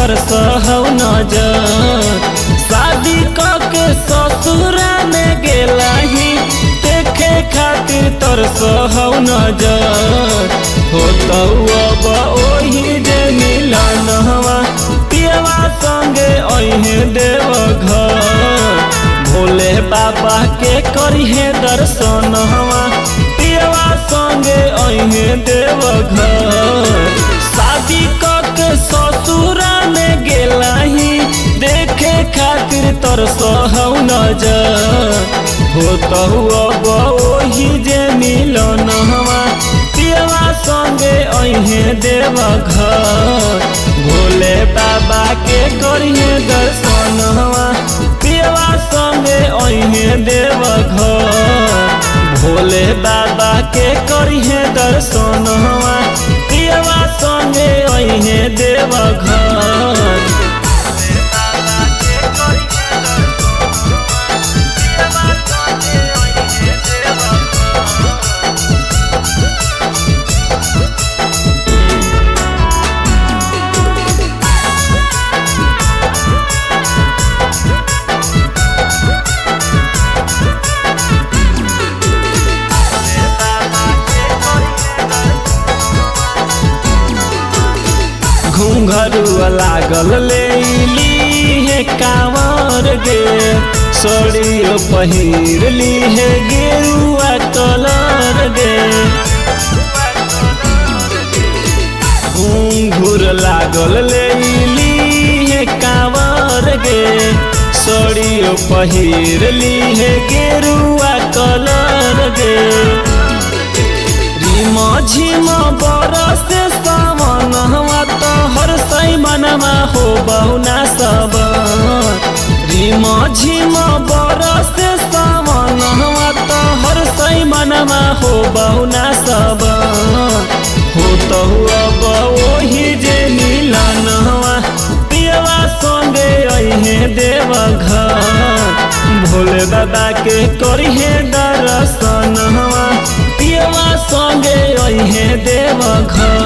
तरसहौ नजर। शादी के ससुरा में गेलही देखे खातिर तरसहौ नजर। होतौ अब ओही जे मिलनवा पियवा संगे अइहे देवघर। भोले बाबा के करिहे दर्शनवा पियवा संगे अइहे देवघर। शादी के ससुरा में गेलही देखे खातिर तरसहौ नजर। होतौ अब ओही जे मिलनवा पियवा संगे अइहे देवघर। भोले बाबा के करिहे दर्शनवा पियवा संगे अइहे देवघर। भोले बाबा के करिहे दर्शनवा पियवा संगे अइहे देवघर। घुंघरुआ लागल लेली है कांवर गे। साड़ियों पहिर ली है गेरुआ कलर गे। घुंघरू लागल लेली है कांवर गे। साड़ियों पहिर ली है गेरुआ कलर गे। रिमा झिमा बरस सावनवा तो हर सही मनवा हो बहुना सब। रिमा झिमा बरस सावनवा तो हर सही मनवा हो बहुना सब। होतौ अब ओही जे मिलनवा पियवा संगे अइहे देवघर। भोले बाबा के करिहे दर्शनवा पियवा संगे अइहे देवघर।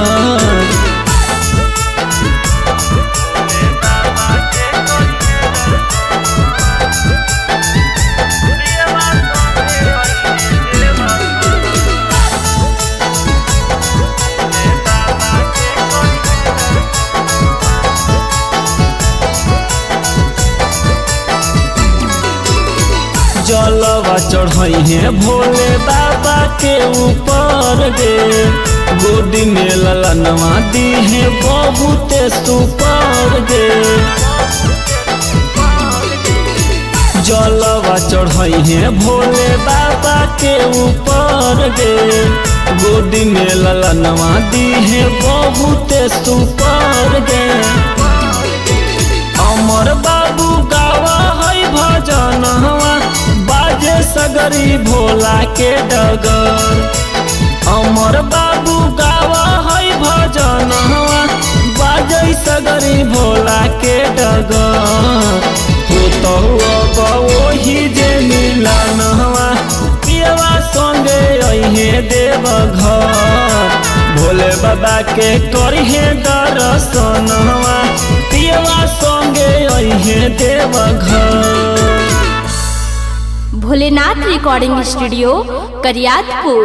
जलवा चढ़इहे भोले बाबा के ऊपर गे। गोदी में ललनवा दीहे बहुते सुपर गे। जलवा चढ़इहे भोले बाबा के ऊपर गे। गोदी में ललनवा दीहे बहुते सुपर गे। अमर बाबू गावा है भजनवा बाजे सगरी भोला के डगर। अमर बाबू गावा है भजनवा बाजे सगरी भोला के डगर। होतौ अब ओही जे मिलनवा पियवा संगे अइहे देवघर। भोले बाबा के करिहे दर्शनवा पियवा संगे अइहे देवघर। Bholenath recording studio Kariyatpur.